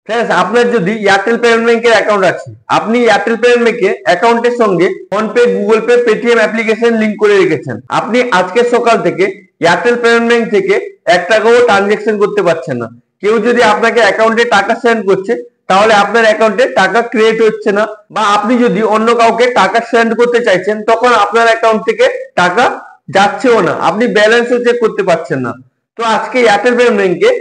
Friends, আপনার যদি Airtel payment ব্যাংকের অ্যাকাউন্ট আছে, আপনি এয়ারটেল পেমেন্ট ব্যাংকের অ্যাকাউন্টের সঙ্গে PhonePe, Google pay, Paytm application link করে রেখেছেন। আপনি আজকে সকাল থেকে এয়ারটেল পেমেন্ট ব্যাংক থেকে 1 টাকাও ট্রানজেকশন করতে পারছেন না। কেউ যদি আপনাকে অ্যাকাউন্টে টাকা সেন্ড করছে, তাহলে আপনার অ্যাকাউন্টে টাকা ক্রিয়েট হচ্ছে না, বা আপনি যদি অন্য কাউকে টাকা সেন্ড করতে চাইছেন, তখন আপনার অ্যাকাউন্ট থেকে টাকা যাচ্ছেও না, আপনি ব্যালেন্সও চেক করতে পারছেন না। তো আজকে এয়ারটেল পেমেন্ট ব্যাংকে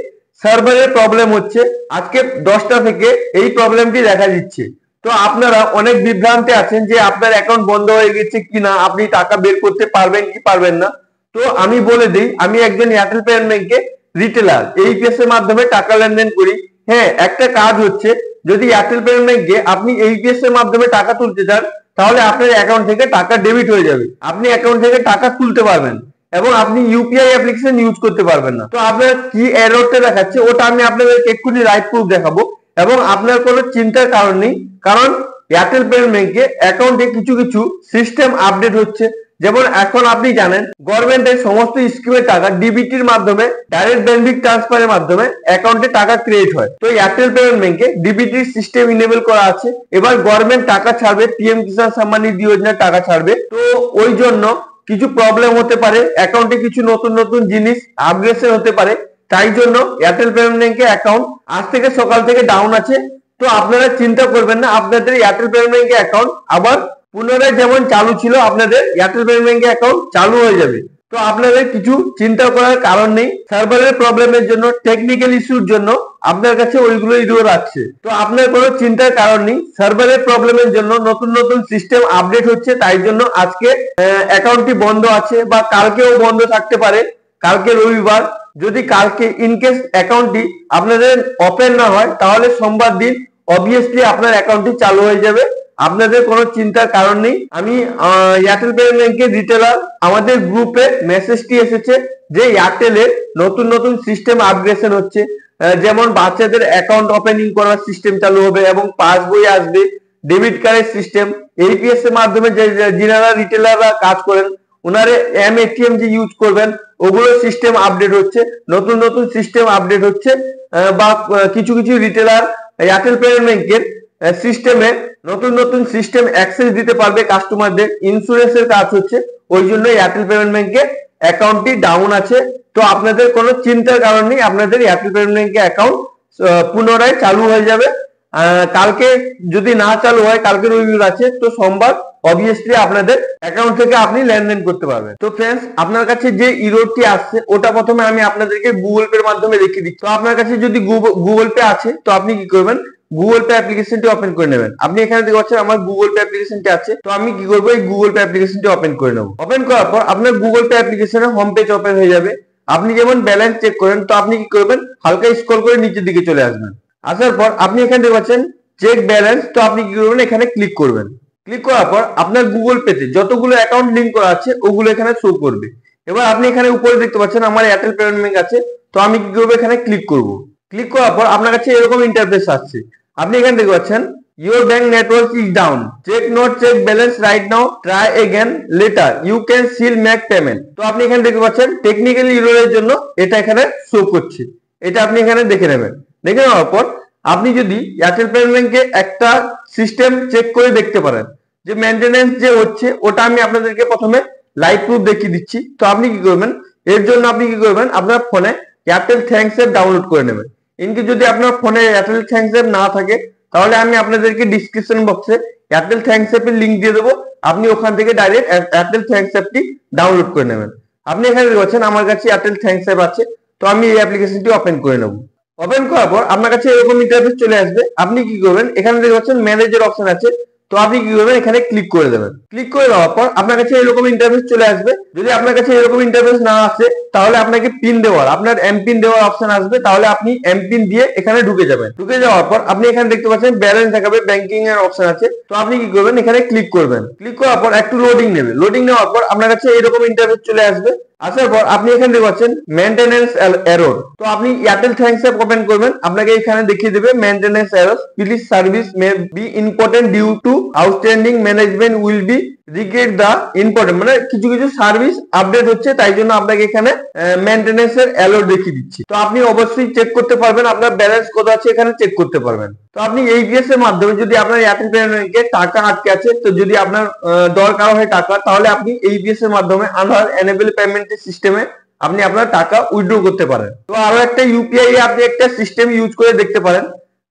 সার্ভারের প্রবলেম হচ্ছে, আজকে 10টা থেকে এই প্রবলেমটি দেখা দিচ্ছে। তো আপনারা অনেক বিভ্রান্তে আছেন যে আপনার অ্যাকাউন্ট বন্ধ হয়ে গেছে কিনা, আপনি টাকা বের করতে পারবেন কি পারবেন না। তো আমি বলে দিই, আমি একজন এয়ারটেল পেমেন্ট ব্যাংকে রিটেলার, এইপিএস এর মাধ্যমে টাকা লেনদেন করি। হ্যাঁ, একটা কাজ হচ্ছে, যদি এয়ারটেল পেমেন্ট ব্যাংকে আপনি এইপিএস এর মাধ্যমে টাকা তুলতে চান, তাহলে আপনার অ্যাকাউন্ট থেকে টাকা ডেবিট হয়ে যাবে, আপনি অ্যাকাউন্ট থেকে টাকা তুলতে পারবেন এবং আপনি ইউপিআই অ্যাপ্লিকেশন ইউজ করতে পারবেন না। তো আপনার কি এররটা দেখাচ্ছে ওটা আমি আপনাদেরকে এক্ষুনি লাইভ প্রুফ দেখাবো, এবং আপনার কোনো চিন্তার কারণ নেই, কারণ এয়ারটেল পেমেন্ট ব্যাংকে অ্যাকাউন্টে কিছু কিছু সিস্টেম আপডেট হচ্ছে। যেমন এখন আপনি জানেন, গভর্নমেন্টের সমস্ত স্কিমের টাকা ডিবিটির মাধ্যমে, ডাইরেক্ট বেনিফিট ট্রান্সফারের মাধ্যমে অ্যাকাউন্টে টাকা ক্রিয়েট হয়। তো এয়ারটেল পেমেন্ট ব্যাংকে ডিবিটির সিস্টেম ইনেবল করা আছে। এবার গভর্নমেন্ট টাকা ছাড়বে, পিএম কিষাণ সম্মান নিধি যোজনার টাকা ছাড়বে। তো ওই জন্য কিছু প্রবলেম হতে পারে, অ্যাকাউন্টে কিছু নতুন নতুন জিনিস আপগ্রেডেশন হতে পারে। তাই জন্য এয়ারটেল পেমেন্ট ব্যাংকের অ্যাকাউন্ট আজ থেকে সকাল থেকে ডাউন আছে। তো আপনারা চিন্তা করবেন না, আপনাদের এয়ারটেল পেমেন্ট ব্যাংকের অ্যাকাউন্ট আবার পুনরায় যেমন চালু ছিল, আপনাদের এয়ারটেল পেমেন্ট ব্যাংকের অ্যাকাউন্ট চালু হয়ে যাবে। তো আপনাদের কিছু চিন্তা করার কারণ নেই। সার্ভারের প্রবলেমের জন্য, টেকনিক্যাল ইস্যুর জন্য আপনার কাছে ওইগুলো ইরর আসছে। তো আপনার কোনো চিন্তার কারণ নেই, সার্ভারের প্রবলেমের জন্য নতুন নতুন সিস্টেম আপডেট হচ্ছে, তাই জন্য আজকে অ্যাকাউন্টটি বন্ধ আছে, বা কালকেও বন্ধ থাকতে পারে, কালকে রবিবার। যদি কালকে ইনকেস অ্যাকাউন্টটি আপনাদের ওপেন না হয়, তাহলে সোমবার দিন অবভিয়াসলি আপনার অ্যাকাউন্টটি চালু হয়ে যাবে, আপনাদের কোনো চিন্তার কারণ নেই। আমি এয়ারটেল পেমেন্ট ব্যাংকের রিটেলার, আমাদের গ্রুপে মেসেজটি এসেছে যে এয়ারটেলের নতুন নতুন সিস্টেম আপগ্রেডেশন হচ্ছে, যেমন বাচ্চাদের অ্যাকাউন্ট ওপেনিং করার সিস্টেম চালু হবে, এবং পাসবই আসবে, ডেবিট কার্ডের সিস্টেম, এইপিএস এর মাধ্যমে যারা রিটেলাররা কাজ করেন ওনারে এটিএম যে ইউজ করবেন, ওগুলো সিস্টেম আপডেট হচ্ছে, নতুন নতুন সিস্টেম আপডেট হচ্ছে। বা কিছু কিছু রিটেলার এয়ারটেল পেমেন্ট ব্যাংকের সিস্টেমে নতুন নতুন সিস্টেম অ্যাক্সেস দিতে পারবে কাস্টমারদের, ইন্স্যুরেন্সের কাজ হচ্ছে, ওই জন্য এয়ারটেল পেমেন্ট ব্যাংকের অ্যাকাউন্টটি ডাউন আছে। তো আপনাদের কোনো চিন্তার কারণ নেই, আপনাদের এয়ারটেল পেমেন্ট ব্যাংকের অ্যাকাউন্ট পুনরায় চালু হয়ে যাবে। কালকে যদি না চালু হয়, কালকে রবিবার আছে, তো সোমবার অবভিয়াসলি আপনাদের অ্যাকাউন্ট থেকে আপনি লেনদেন করতে পারবেন। তো ফ্রেন্ডস, আপনার কাছে যে ইরোরটি আসছে ওটা প্রথমে আমি আপনাদেরকে গুগল পে এর মাধ্যমে দেখিয়ে দিচ্ছি। তো আপনার কাছে যদি গুগল পে আছে, তো আপনি কি করবেন, গুগল পে অ্যাপ্লিকেশনটি ওপেন করে নেবেন। আপনি এখানে দেখতে পাচ্ছেন আমার গুগল পে অ্যাপ্লিকেশনটি আছে। তো আমি কি করবো, এই গুগল পে অ্যাপ্লিকেশনটি ওপেন করে নেব। ওপেন করার পর আপনার গুগল পে অ্যাপ্লিকেশনের হোম পেজ ওপেন হয়ে যাবে। আপনি যেমন ব্যালেন্স চেক করেন, তো আপনি কি করবেন, হালকা স্ক্রল করে নিচের দিকে চলে আসবেন। আসার পর আপনি এখানে দেখতে পাচ্ছেন চেক ব্যালেন্স, তো আপনি কি করবেন, এখানে ক্লিক করবেন। ক্লিক করার পর আপনার গুগল পেতে যতগুলো অ্যাকাউন্ট লিংক করা আছে ওগুলো এখানে শো করবে। এবার আপনি এখানে উপরে দেখতে পাচ্ছেন আমার এয়ারটেল পেমেন্ট ব্যাংক আছে, তো আমি কি করবো, এখানে ক্লিক করব। ক্লিক করার পর আপনার কাছে এরকম ইন্টারফেস আসছে। আপনি এখানে দেখতে পাচ্ছেন your bank network is down, check not check balance right now, try again later, you can still make payment। তো আপনি এখানে দেখতে পাচ্ছেন টেকনিক্যালি ইররের জন্য এটা এখানে শো করছে, এটা আপনি এখানে দেখে নেবেন। দেখে নেওয়ার পর আপনি যদি এয়ারটেল পেমেন্ট ব্যাংকে একটা সিস্টেম চেক করে দেখতে পারেন যে মেইনটেনেন্স যে হচ্ছে, ওটা আমি আপনাদেরকে প্রথমে লাইভ প্রুফ দেখিয়ে দিচ্ছি। তো আপনি কি করবেন, এর জন্য আপনি কি করবেন, আপনার ফোনে এয়ারটেল থ্যাঙ্কস অ্যাপ ডাউনলোড করে নেবেন। ইনকি যদি আপনার ফোনে এয়ারটেল থ্যাঙ্কস অ্যাপ না থাকে, তাহলে আমি আপনাদেরকে ডিসক্রিপশন বক্সে এয়ারটেল থ্যাঙ্কস অ্যাপের লিংক দিয়ে দেবো, আপনি ওখান থেকে ডাইরেক্ট এয়ারটেল থ্যাঙ্কস অ্যাপটি ডাউনলোড করে নেবেন। আপনি এখানে দেখছেন আমার কাছে এয়ারটেল থ্যাঙ্কস অ্যাপ আছে, তো আমি এই অ্যাপ্লিকেশনটি ওপেন করে নেব। ওপেন করার পর আপনার কাছে এরকম ইন্টারফেস চলে আসবে। আপনি কি করবেন, এখানে দেখতে পাচ্ছেন ম্যানেজের অপশন আছে, তো আপনি কি করবেন, এখানে ক্লিক করে দেবেন। ক্লিক করে দেওয়ার পর আপনার কাছে এরকম ইন্টারফেস চলে আসবে। যদি আপনার কাছে এরকম ইন্টারফেস না আসে, তাহলে আপনাকে পিন দেওয়ার, আপনার এমপিন দেওয়ার অপশন আসবে, তাহলে আপনি এমপিন দিয়ে এখানে ঢুকে যাবেন। ঢুকে যাওয়ার পর আপনি এখানে দেখতে পাচ্ছেন ব্যালেন্স দেখাবে, ব্যাংকিং এর অপশন আছে, তো আপনি কি করবেন, এখানে ক্লিক করবেন। ক্লিক করার পর একটু লোডিং নেবে, লোডিং নেওয়ার পর আপনার কাছে এরকম ইন্টারফেস চলে আসবে। আসার পর আপনি এখানে দেখতে পাচ্ছেন মেইনটেনেন্স এরর, তো আপনি এয়ারটেল থ্যাঙ্কস অ্যাপ ওপেন করবেন। আপনাকে এখানে দেখিয়ে দেবে maintenance error, please service may be important due to outstanding management will be regret the important, মানে কিছু কিছু সার্ভিস আপডেট হচ্ছে, তাই জন্য আপনাকে এখানে মেইনটেনেন্স এর অ্যালার্ট দেখিয়ে দিচ্ছি। তো আপনি অবশ্যই চেক করতে পারবেন আপনার ব্যালেন্স কত আছে, এখানে চেক করতে পারবেন। তো আপনি এইবিএস এর মাধ্যমে যদি আপনার এয়ারটেল পেমেন্ট ব্যাংকে টাকা আটকে আছে, তো যদি আপনার দরকার হয় টাকা, তাহলে আপনি এইবিএস এর মাধ্যমে আধার এনেবল পেমেন্ট সিস্টেমে আপনি আপনার টাকা উইথড্র করতে পারেন। তো আরো একটা ইউপিআই আপনি একটা সিস্টেম ইউজ করে দেখতে পারেন।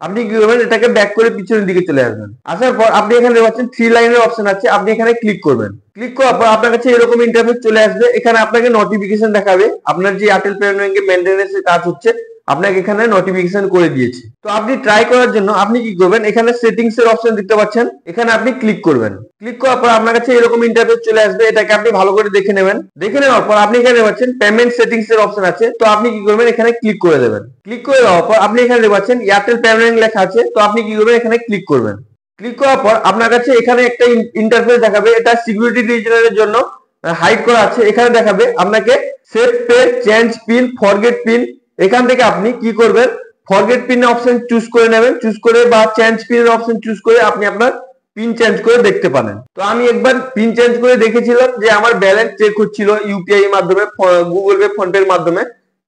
আপনি কি করবেন, এটাকে ব্যাক করে পিছনের দিকে চলে আসবেন। আসার পর আপনি এখানে পাচ্ছেন 3 লাইনের অপশন আছে, আপনি এখানে ক্লিক করবেন। ক্লিক করার পর আপনার কাছে এরকম ইন্টারফেস চলে আসবে। এখানে আপনাকে নোটিফিকেশন দেখাবে আপনার যে এয়ারটেল পেমেন্ট ব্যাংকে মেইনটেনেন্স এর কাজ হচ্ছে, আপনাকে এখানে নোটিফিকেশন করে দিয়েছে। তো আপনি ট্রাই করার জন্য আপনি কি করবেন, এখানে সেটিংস এর অপশন দেখতে পাচ্ছেন, এখানে আপনি ক্লিক করবেন। ক্লিক করার পর আপনার কাছে এরকম ইন্টারফেস চলে আসবে, এটাকে আপনি ভালো করে দেখে নেবেন। দেখে নেওয়ার পর আপনি এখানে পাচ্ছেন পেমেন্ট সেটিংস এর অপশন আছে, তো আপনি কি করবেন, এখানে ক্লিক করে দেবেন। ক্লিক করে দেওয়ার পর আপনি এখানে পাচ্ছেন এয়ারটেল পেমেন্ট লেখা আছে, তো আপনি কি করবেন, এখানে ক্লিক করবেন। ক্লিক করার পর আপনার কাছে এখানে একটা ইন্টারফেস দেখাবে, এটা সিকিউরিটি রিজনের জন্য হাইড করা আছে। এখানে দেখাবে আপনাকে save pay, change pin, forget pin. এখান থেকে আপনি কি করবেন, ফরগেট পিন অপশন চুজ করে নেবেন, চুজ করে বা চেঞ্জ পিন অপশন চুজ করে আপনি আপনার পিন চেঞ্জ করে দেখতে পারেন। তো আমি একবার পিন চেঞ্জ করে দেখেছিলাম যে আমার ব্যালেন্স চেক হচ্ছিল ইউপিআই এর মাধ্যমে, গুগল পে, ফোন পে এর মাধ্যমে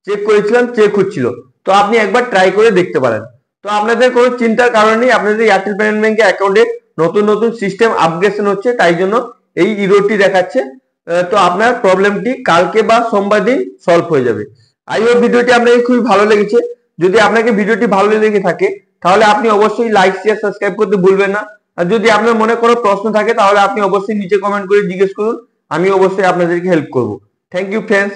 চেক করেছিলাম, চেক হচ্ছিল। তো আপনি একবার ট্রাই করে দেখতে পারেন। তো আপনাদের কোনো চিন্তার কারণ নেই, আপনাদের এয়ারটেল পেমেন্ট ব্যাংকে অ্যাকাউন্টে নতুন নতুন সিস্টেম আপগ্রেডেশন হচ্ছে, তাই জন্য এই ইরোরটি দেখাচ্ছে। তো আপনার প্রবলেমটি কালকে বা সোমবার দিন সলভ হয়ে যাবে। আই হোপ ভিডিওটি আপনাকে খুবই ভালো লেগেছে। যদি আপনাকে ভিডিওটি ভালো লেগে থাকে তাহলে আপনি অবশ্যই লাইক, শেয়ার, সাবস্ক্রাইব করতে ভুলবেন না। আর যদি আপনার মনে কোনো প্রশ্ন থাকে তাহলে আপনি অবশ্যই নিচে কমেন্ট করে জিজ্ঞেস করুন, আমি অবশ্যই আপনাদেরকে হেল্প করব। Thank you friends.